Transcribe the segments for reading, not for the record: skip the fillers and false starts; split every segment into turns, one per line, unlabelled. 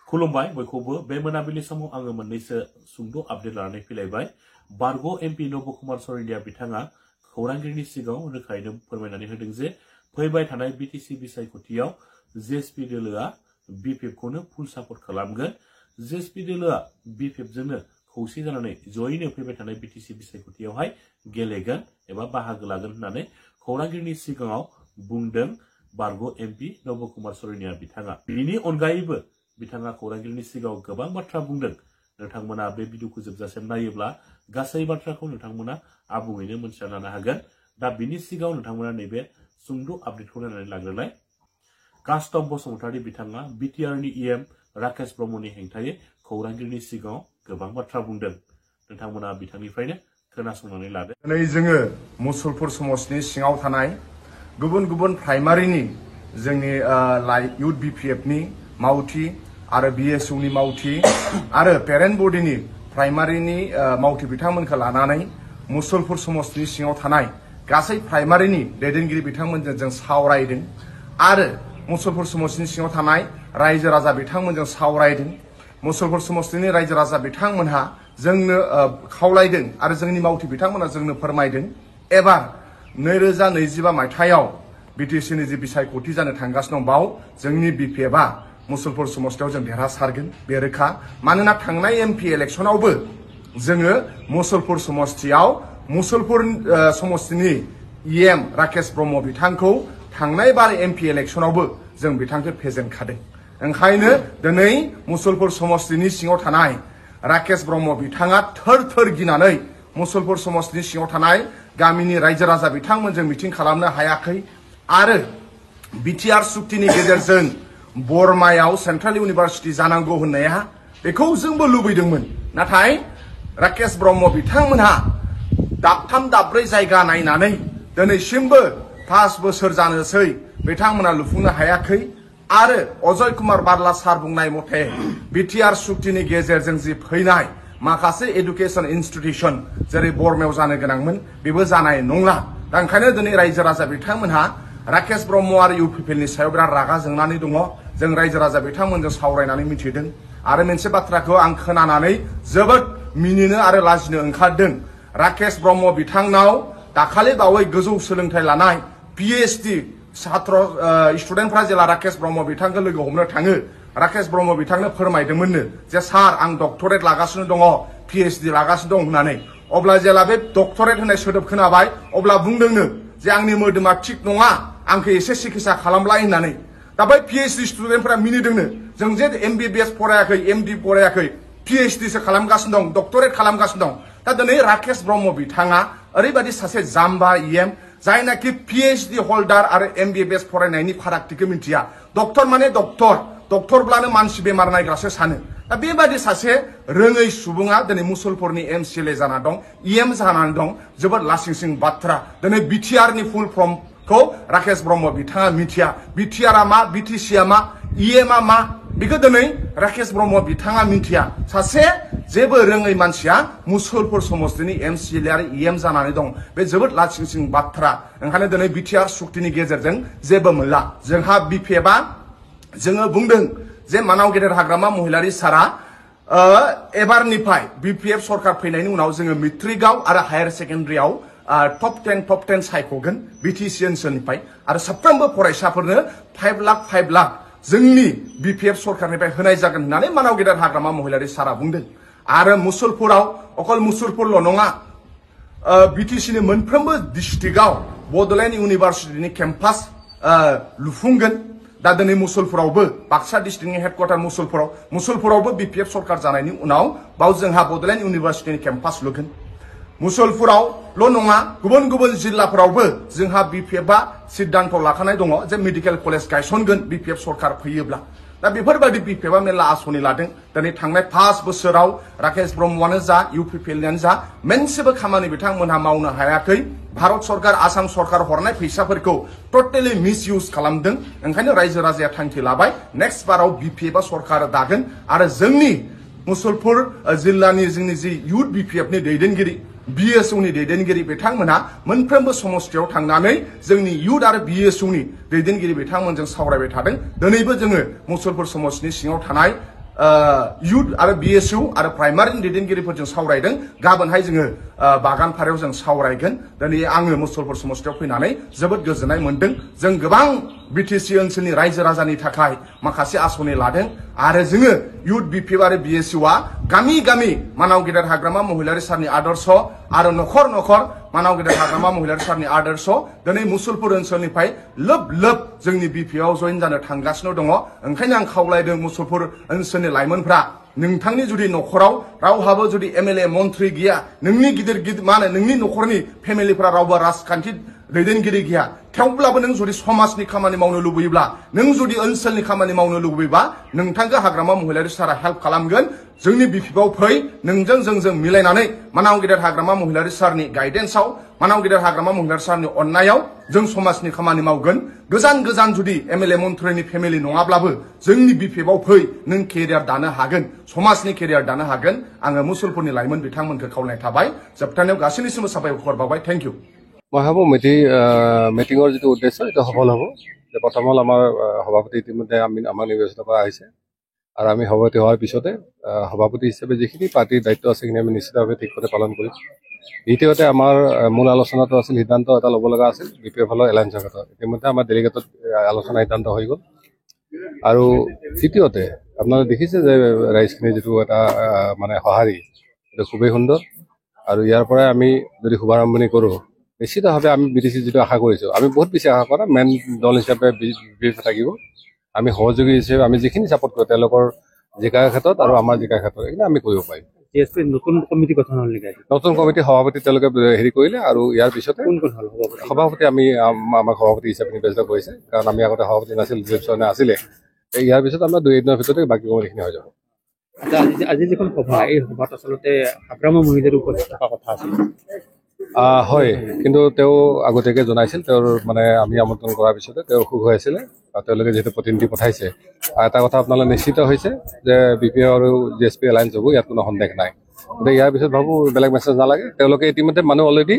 खुलुमबाय बयखौबो बे मोनाबिलि समाव आङो मोननैसो सुंद' आपडेट लानानै फैलायबाय। बारग' एमपि नब कुमार सरेनिया बिथाङा खौरांगिरिनि सिगाङाव रोखायैनो फोरमायनानै होदों जे फैबाय थानाय बिटिसि बिसायख'थियाव जेएसपि दोलोआ बिपिएफखौनो फुल सापर्ट खालामगोन। जेएसपि दोलोआ बिपिएफजोंनो खौसे जानानै जयैनो फैबाय थानाय बिटिसि बिसायख'थियावहाय गेलेगोन एबा बाहागो लागोन होननानै खौरांगिरिनि सिगाङाव बुंदों बारग' एमपि नब कुमार सरेनिया बिथाङा। बिनि अनगायैबो बिथाङा खौरांगिरिनि सिगाङाव गोबां बाथ्रा बुंदों। नोंथांमोना बे भिडिअखौ जोबजासिम नायोब्ला गासै बाथ्राखौ नोंथांमोना आबुङैनो मोनथिना लानो हागोन। दा बिनि सिगाङाव नोंथांमोना नैबे सुंद' आपडेटखौ नायनानै लाग्रोलाय। कास्टम बसुमतारी बिथाङा बिटिआरनि इएम राकेश ब्रह्मनि हेंथायै खौरांगिरिनि सिगाङाव गोबां बाथ्रा बुंदों। नोंथांमोना बिथांनिफ्रायनो खोनासंनानै लादो।
दिनै जोङो मुसलपुर समाजनि सिङाव थानाय गुबुन गुबुन प्राइमारिनि जोंनि इउथ बिपिएफनि मावथि आरो बिएसइउनि मावथि आरो पेरेन्ट बडिनि प्राइमारिनि मावथि बिथांमोनखौ लानानै मुसलपुर समाजनि सिङाव थानाय गासै प्राइमारिनि दैदेनगिरि बिथांमोनजों जों सावरायदों आरो मुसलपुर समाजनि सिङाव थानाय रायजो राजा बिथांमोनजों सावरायदों। मुसलपुर समाजनि रायजो राजा बिथांमोनहा जोंनो खावलायदों आरो जोंनि मावथि बिथांमोना जोंनो फोरमायदों एबार 2025 मायथाइयाव बिटिसिनि जि बिसायख'थि जानो थांगासिनो दं बाव जोंनि बिपिएफआ मुसलपुर समाजयाव जों देरहासारगोन बे रोखा। मानोना थांनाय एमपि इलेक्सनावबो जोङो मुसलपुर समस्तियाव मुसलपुर समस्तिनि इएम राकेश ब्रह्म बिथांखौ थांनाय बार एमपि इलेक्सनावबो जों बिथांखौ फेजेनखादों। ओंखायनो दिनै मुसलपुर समस्तिनि सिङाव थानाय राकेश ब्रह्म बिथाङा थोर थोर गिनानै मुसलपुर समस्तिनि सिङाव थानाय गामिनि रायजो राजा बिथांमोनजों मिटिं खालामनो हायाखै आरो बिटिआर सुक्तिनि गेजेरजों बरमायाव सेन्ट्रेल इउनिभार्सिटि जानांगौ होननाया बेखौ जोंबो लुबैदोंमोन। नाथाय राकेश ब्रह्म बिथांमोनहा दाबथाम दाब्रै जायगा नायनानै दिनैसिमबो 5 बोसोर जानोसै बिथांमोना लुफुंनो हायाखै आरो अजय कुमार बारला सार बुंनाय मथे बिटिआर सुक्तिनि गेजेरजों जि फैनाय माखासे एडुकेशन इन्स्टिट्यूशन जेरै बरमायाव जानो गोनांमोन बेबो जानाय नंला। दा ओंखायनो दिनै रायजो राजा बिथांमोनहा राकेश ब्रह्म आरो इउपिपिएलनि सायाव बिराद रागा जोंनानै दङ। जों रायजो राजा बिथांमोनजों सावरायनानै मिथिदों आरो मोनसे बाथ्राखौ आं खोनानानै जोबोद मिनिनो आरो लाजिनो ओंखारदों। राकेश ब्रह्म बिथांनाव दाखालि बावै गोजौ सोलोंथाइ लानाय पिएइचडि छात्र स्टुडेन्टफ्रा जेला राकेश ब्रह्म बिथांखौ लोगो हमनो थाङो राकेश ब्रह्म बिथांनो फोरमायदोंमोननो जे सार आं डक्टरेट लागासिनो दङ पिएइचडि लागासिनो दं होननानै। अब्ला जेला बे डक्टरेट होननाय सोदोब खोनाबाय अब्ला बुंदोंनो जे आंनि मोदोमा थिग नङा आंखौ एसे सिकित्सा खालामलाय होननानै। दा बै पिएइचडि स्टुडेन्टफ्रा मिनिदोंनो जों जे एमबिबिएस फरायाखै एमडि फरायाखै पिएइचडिसो खालामगासिनो दं डक्टरेट खालामगासिनो दं। दा दिनै राकेश ब्रह्म बिथाङा ओरैबायदि सासे जाम्बा इएम जायनाखि पिएइचडि हल्डार आरो एमबिबिएस फरायनायनि फारागथिखौ मिथिया। डक्टर माने डक्टरब्लानो मानसि बेमार नायग्रासो सानो। दा बेबायदि सासे रोङै सुबुङा दिनै मुसलपुरनि एमसिएलए जाना दं इएम जानानै दं जोबोद लासिंसिं बाथ्रा। दिनै बिटिआरनि फुल फर्मखौ राकेश ब्रह्म बिथाङा मिथिया। बिटिआरआ मा बिटिसिआ मा इएमआ मा बेखौ दिनै राकेश ब्रह्म बिथाङा मिथिया। सासे जेबो रोङै मानसिया मुसलपुर समस्तिनि एमसिएलए आरो इएम जानानै दं बे जोबोद लासिंसिं बाथ्रा। ओंखायनो दिनै बिटिआर सुक्तिनि गेजेरजों जेबो मोनला। जोंहा बिपिएफआ जोङो बुंदों जे मानाव गेदेर हाग्रामा महिलारि सारा एबारनिफ्राय बिपिएफ सरकार फैनायनि उनाव जोङो मेट्रिकआव आरो हायार सेकेन्डारियाव टप 10 सायख'गोन बिटिसि ओनसोलनिफ्राय आरो साफ्रोमबो फरायसाफोरनो 5 लाख जोंनि बिपिएफ सरकारनिफ्राय होनाय जागोन होननानै मानाव गेदेर हाग्रामा महिलारि सारा बुंदों। आरो मुसलपुराव अकल मुसलपुरल' नङा बिटिसिनि मोनफ्रोमबो डिस्ट्रिक्टआव बड'लेण्ड इउनिभार्सिटिनि केम्पास लुफुंगोन। दा दिनै मुसलपुरावबो बाक्सा डिस्ट्रिक्टनि हेडक्वार्टार मुसलपुरावबो बिपिएफ सरकार जानायनि उनाव बाव जोंहा बड'लेण्ड इउनिभार्सिटिनि केम्पास लुगोन। मुसलपुरावल' नङा गुबुन गुबुन जिल्लाफोरावबो जोंहा बिपिएफआ सिद्धान्त लाखानाय दङ जे मेडिकेल कलेज गायसनगोन बिपिएफ सरकार फैयोब्ला। दा बेफोरबायदि बिपिएफआ मेरला आसनि लादों। दिनै थांनाय 5 बोसोराव राकेश ब्रह्मआनो जा इउपिपिएलआनो जा मोनसेबो खामानि बिथांमोनहा मावनो हायाखै। भारत सरकार आसाम सरकार हरनाय फैसाफोरखौ टटेलि मिसइउज खालामदों। ओंखायनो रायजो राजाया थांखि लाबाय नेक्स्ट बाराव बिपिएफआ सरकार दागोन आरो जोंनि मुसलपुर जिल्लानि जोंनि जि इउथ बिपिएफनि दैदेनगिरि बिएसइउनि दैदेनगिरि बिथांमोनहा मोनफ्रोमबो समस्तियाव थांनानै जोंनि इउथ आरो बिएसइउनि दैदेनगिरि बिथांमोनजों सावरायबाय थादों। दिनैबो जोङो मुसलपुर समस्तिनि सिङाव थानाय इउथ आरो BSU आरो प्राइमारिनि दैदेनगिरिफोरजों सावरायदों गाबोनहाय जोङो बागान फारायाव जों सावरायगोन दिनै आङो मुसलपुर समस्तियाव फैनानै जोबोद गोजोननाय मोनदों जों गोबां BTC ओनसोलनि रायजो राजानि थाखाय माखासे आसनि लादों आरो जोङो इउथ BPF आरो BSU आ गामि गामि मानाव गेदेर हाग्रामा महिलारि सारनि आदर्श आरो नखर नखर मानाव गेदेर हाग्रामा महिलारि सारनि आदर्श दिनै मुसलपुर ओनसोलनिफ्राय लोब लोब जोंनि BPF आव जइन जानो थांगासिनो दङ ओंखायनो आं खावलायदों मुसलपुर ओनसोलनि लाइमोनफ्रा नोंथांनि जुदि नखराव रावहाबो जुदि MLA मन्थ्रि गैया नोंनि गिदिर गिदिर मा होनो नोंनि नखरनि फेमिलिफोरा रावबो राजखान्थि दैदेनगिरि गैया थेवब्लाबो नों जुदि समाजनि खामानि मावनो लुबैयोब्ला नों जुदि ओनसोलनि खामानि मावनो लुबैयोबा नोंथांखौ हाग्रामा महिलारि सारा हेल्प खालामगोन जोंनि BPF आव फै नोंजों जोंजों मिलायनानै मानाव गेदेर हाग्रामा महिलारि सारनि गाइडेन्सआव मानाव गेदेर हाग्रामा महिलारि सारनि अननायाव जों समाजनि खामानि मावगोन गोजान गोजान जुदि MLA मन्थ्रिनि फेमिलि नङाब्लाबो जोंनि BPF आव फै नों केरियार दानो हागोन समाजनि केरियार दानो हागोन आङो मुसलपुरनि लाइमोन बिथांमोनखौ खावलायनाय थाबाय जोबथारनायाव गासैनिसिमबो साबायखर बावबाय थेंक इउ
মই ভাবোঁ মিটিঙৰ যিটো উদ্দেশ্য এইটো সফল হ'ব যে প্ৰথম হ'ল আমাৰ সভাপতি ইতিমধ্যে আমাক নিৰ্বাচিত কৰা হৈছে আৰু আমি সভাপতি হোৱাৰ পিছতে সভাপতি হিচাপে যিখিনি পাৰ্টিৰ দায়িত্ব আছে সেইখিনি আমি নিশ্চিতভাৱে ঠিকমতে পালন কৰিম দ্বিতীয়তে আমাৰ মূল আলোচনাটো আছিল সিদ্ধান্ত এটা ল'ব লগা আছিল BPF ফালৰ এলায়েন্সৰ ক্ষেত্ৰত ইতিমধ্যে আমাৰ ডেলিগেটত আলোচনা সিদ্ধান্ত হৈ গ'ল আৰু তৃতীয়তে আপোনালোকে দেখিছে যে ৰাইজখিনিৰ যিটো এটা মানে সঁহাৰি এইটো খুবেই সুন্দৰ আৰু ইয়াৰ পৰাই আমি যদি শুভাৰম্ভণি কৰোঁ নিশ্চিতভাৱে আমি BTC যিটো আশা কৰিছোঁ আমি বহুত বেছি আশা কৰা মেইন দল হিচাপে BPF থাকিব আমি সহযোগী হিচাপে আমি যিখিনি ছাপোৰ্ট কৰোঁ তেওঁলোকৰ জিকাৰ ক্ষেত্ৰত আৰু আমাৰ জিকাৰ ক্ষেত্ৰত এইখিনি আমি কৰিব পাৰিম
নতুন কমিটি গঠন হ'ল নেকি
নতুন কমিটি সভাপতি তেওঁলোকে হেৰি কৰিলে আৰু ইয়াৰ পিছতে
কোন কোন হ'ল
সভাপতি আমি আমাক সভাপতি হিচাপে নিৰ্বাচিত কৰিছে কাৰণ আমি আগতে সভাপতি নাছিল ডিলেকশ্যনে আছিলে ইয়াৰ পিছত আমাৰ 2 দিনৰ ভিতৰতে বাকী কমিটিখিনি হৈ যাব
আজি যিখন সভা এই সভাত আচলতে হাগ্ৰামা মহিলাৰ উপস্থিত থকা কথা আছিল
হয় কিন্তু তেওঁ আগতীয়াকৈ জনাইছিল তেওঁৰ মানে আমি আমন্ত্ৰণ কৰাৰ পিছতে তেওঁ অসুখ হৈ আছিলে আৰু তেওঁলোকে যিহেতু প্ৰতিনিধি পঠাইছে আৰু এটা কথা আপোনালোকে নিশ্চিত হৈছে যে BPF আৰু GSP এলায়েন্স হ'ব ইয়াত কোনো সন্দেহ নাই গতিকে ইয়াৰ পিছত ভাবোঁ বেলেগ মেছেজ নালাগে তেওঁলোকে ইতিমধ্যে মানুহ অলৰেডি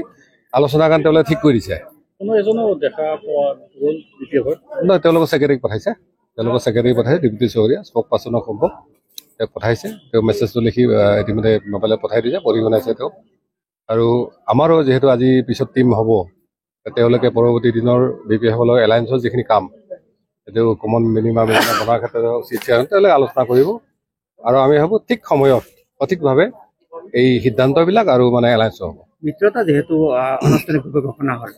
আলোচনাৰ কাৰণে তেওঁলোকে ঠিক কৰি দিছে
কোনো এজনো দেখা পোৱা গ'ল BPF-ত
নহয় তেওঁলোকৰ ছেক্ৰেটাৰীক পঠাইছে ডিপুটি চৌহৰীয়া স্পক পাৰ্চনক হ'ব তেওঁক পঠাইছে তেওঁ মেছেজটো লিখি ইতিমধ্যে মোবাইলত পঠাই দিছে পঢ়ি শুনাইছে তেওঁক আৰু আমাৰো যিহেতু আজি পিছত টিম হ'ব তেওঁলোকে পৰৱৰ্তী দিনৰ BPF ফালৰ এলায়েন্সৰ যিখিনি কাম এইটো কমন মিনিমাম বনোৱাৰ ক্ষেত্ৰত তেওঁলোকে আলোচনা কৰিব আৰু আমি ভাবোঁ ঠিক সময়ত সঠিকভাৱে এই সিদ্ধান্তবিলাক আৰু মানে এলায়েন্স হ'ব
মিত্ৰতা যিহেতু আনুষ্ঠানিকভাৱে ঘোষণা হ'ল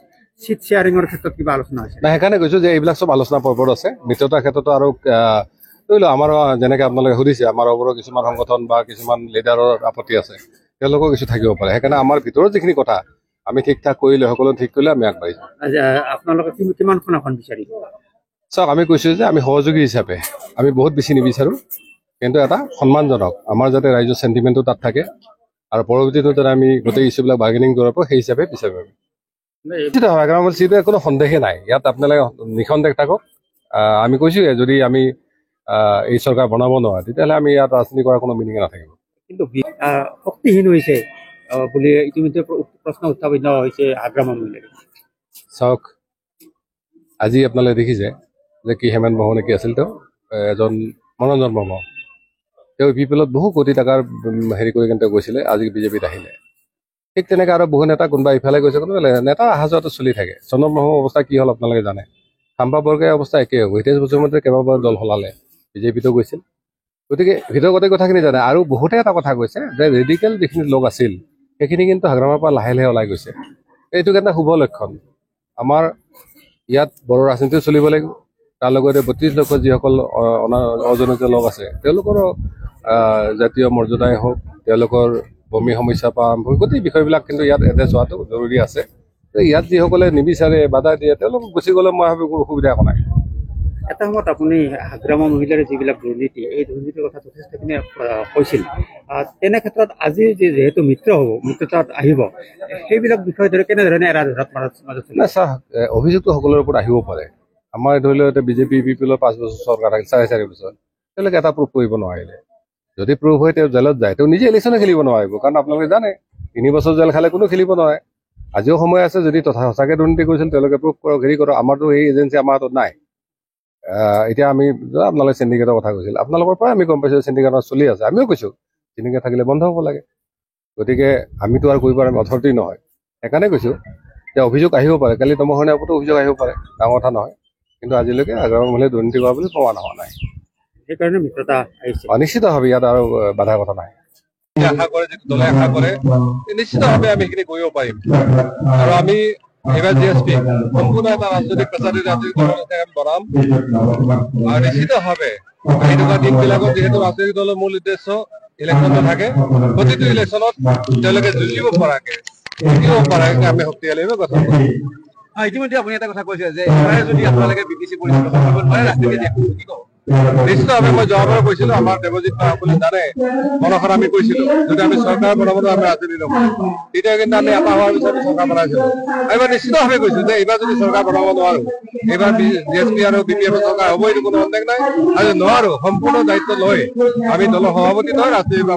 চিট শ্বেয়াৰিঙৰ ক্ষেত্ৰত কিবা আলোচনা হৈছে
নাই সেইকাৰণে কৈছোঁ যে এইবিলাক চব আলোচনা পৰ্বত আছে মিত্ৰতাৰ ক্ষেত্ৰতো আৰু ধৰি লওক আমাৰ যেনেকৈ আপোনালোকে সুধিছে আমাৰ ওপৰত কিছুমান সংগঠন বা কিছুমান লিডাৰৰ আপত্তি আছে তেওঁলোকৰ কিছু থাকিব পাৰে সেইকাৰণে আমাৰ ভিতৰত যিখিনি কথা আমি ঠিক ঠাক কৰিলে সকলো ঠিক কৰিলে আমি আগবাঢ়ি যাম
আপোনালোকে কিমানখন আসন বিচাৰিব
চাওক আমি কৈছোঁ যে আমি সহযোগী হিচাপে আমি বহুত বেছি নিবিচাৰোঁ কিন্তু এটা সন্মানজনক আমাৰ যাতে ৰাইজৰ চেণ্টিমেণ্টটো তাত থাকে আৰু পৰৱৰ্তীটো যাতে আমি গোটেই ইছ্যুবিলাক বাৰ্গেনিং কৰিব পাৰোঁ সেই হিচাপে বিচাৰিব নিশ্চিতভাৱে চিটৰ কোনো সন্দেহে নাই ইয়াত আপোনালোকে নিসন্দেহ থাকক আমি কৈছোঁ যদি আমি এই চৰকাৰ বনাব নোৱাৰোঁ তেতিয়াহ'লে আমি ইয়াত ৰাজনীতি কৰাৰ কোনো মিনিঙে নাথাকিব
কিন্তু শক্তিহীন হৈছে বুলি ইতিমধ্যে প্ৰশ্ন উত্থাপিত হৈছে হাগ্ৰামা মহিলাৰ
চাওক আজি আপোনালোকে দেখিছে যে কি হেমেন বৰ্মা নেকি আছিল তেওঁ এজন মনোৰঞ্জন বৰ্মা তেওঁ BPL-ত বহু কোটি টকাৰ হেৰি কৰি কিনে তেওঁ গৈছিলে আজি BJP-ত আহিলে ঠিক তেনেকৈ আৰু বহু নেতা কোনোবা ইফালে গৈছে কোনোবা নেতা অহা যোৱাটো চলি থাকে চন্দ্ৰ ব্ৰহ্মৰ অৱস্থা কি হ'ল আপোনালোকে জানে খাম্পা বৰগোহাঁইৰ অৱস্থা একেই হ'ব হিতেশ বসুমতাৰীয়ে কেইবাবাৰ দল সলালে BJP-তো গৈছিল গতিকে ভিতৰৰ গোটেই কথাখিনি জানে আৰু বহুতে এটা কথা কৈছে যে ৰেডিকেল যিখিনি লোক আছিল সেইখিনি কিন্তু হাগ্ৰামাৰ পৰা লাহে লাহে ওলাই গৈছে এইটো এটা শুভ লক্ষণ আমাৰ ইয়াত বড়ো ৰাজনীতিও চলিব লাগিব তাৰ লগতে 32 লক্ষ যিসকল অজনজাতীয় লোক আছে তেওঁলোকৰো জাতীয় মৰ্যাদাই হওক তেওঁলোকৰ ভূমি সমস্যা পৰা আৰম্ভ গোটেই বিষয়বিলাক কিন্তু ইয়াত এড্ৰেছ হোৱাটো জৰুৰী আছে ইয়াত যিসকলে নিবিচাৰে বাধা দিয়ে তেওঁলোকক গুচি গ'লে মই ভাবোঁ কোনো অসুবিধা একো নাই
এটা সময়ত আপুনি হাগ্ৰামা মহিলাৰ যিবিলাক দুৰ্নীতি এই দুৰ্নীতিৰ কথা যথেষ্টখিনি কৈছিল তেনে ক্ষেত্ৰত আজি যিহেতু মিত্ৰতাত আহিব সেইবিলাক বিষয় ধৰি কেনেধৰণে
নাই চাওক অভিযোগটো সকলোৰে ওপৰত আহিব পাৰে আমাৰ ধৰি লওক এতিয়া BJP BPL-ৰ 5 বছৰ চৰকাৰ থাকিল 4.5 বছৰ তেওঁলোকে এটা প্ৰুফ কৰিব নোৱাৰিলে যদি প্ৰুফ হয় তেওঁ জেলত যায় তেওঁ নিজে ইলেকশ্যনে খেলিব নোৱাৰিব কাৰণ আপোনালোকে জানে 3 বছৰ জেল খালে কোনো খেলিব নোৱাৰে আজিও সময় আছে যদি সঁচাকৈ দুৰ্নীতি কৰিছিল তেওঁলোকে প্ৰুফ কৰক হেৰি কৰক আমাৰতো এই এজেঞ্চি আমাৰ হাতত নাই এতিয়া আমি আপোনালোকে চিণ্ডিকেটৰ কথা কৈছিল, আপোনালোকৰ পৰাই আমি গম পাইছো চিণ্ডিকেট চলি আছে। আমিও কৈছো চিণ্ডিকেট থাকিলে বন্ধ হ'ব লাগে। গতিকে আমিতো আৰু কৰিব পাৰিম অথৰিটি নহয়। সেইকাৰণে কৈছো যে অভিযোগ আহিব পাৰে, কালি দমহৰণীৰ ওপৰতো অভিযোগ আহিব পাৰে, ডাঙৰ কথা নহয়। কিন্তু আজিলৈকে আগ্ৰামৰ মহিলাই দুৰ্নীতি কৰা বুলি প্ৰমাণ হোৱা নাই।
সেইকাৰণে মিত্ৰতা আহিছে।
নিশ্চিতভাৱে ইয়াত আৰু বাধা কথা নাই। আশা কৰে যিটো দলে আশা কৰে নিশ্চিতভাৱে আমি সেইখিনি কৰিব পাৰিম। আৰু আমি এইবাৰ জিএছপি সম্পূৰ্ণ এটা ৰাজনৈতিক পেচাদাৰী ৰাজনৈতিক দল আমি বনাম। আৰু নিশ্চিতভাৱে এনেকুৱা দিনবিলাকত যিহেতু ৰাজনৈতিক দলৰ মূল উদ্দেশ্য ইলেকশ্যন নাথাকে, প্ৰতিটো ইলেকশ্যনত তেওঁলোকে যুঁজিব পৰাকে আমি শক্তিশালীভাৱে গঠন কৰিম।
ইতিমধ্যে আপুনি এটা কথা কৈছে যে এইবাৰে যদি আপোনালোকে বিটিচি পৰিচালনা কৰিব নোৱাৰে ৰাজনীতি কি ক'ব?
নিশ্চিতভাৱে মই যোৱাবাৰ কৈছিলো, আমাৰ দেৱজিৎ আপুনি জানে মনসত আমি কৈছিলো যদি আমি চৰকাৰ বনাবলৈ আমি ৰাজনীতি নকৰো, তেতিয়া কিন্তু আমি এটা হোৱাৰ পিছত চৰকাৰ বনাইছিলো। এইবাৰ নিশ্চিতভাৱে কৈছো যে এইবাৰ যদি চৰকাৰ বনাব নোৱাৰো, এইবাৰ জিএছপি আৰু BPF চৰকাৰ হ'ব, এইটো কোনো সন্দেহ নাই। আৰু নোৱাৰো সম্পূৰ্ণ দায়িত্ব লৈ আমি দলৰ সভাপতি লৈ ৰাজনীতিৰ পৰা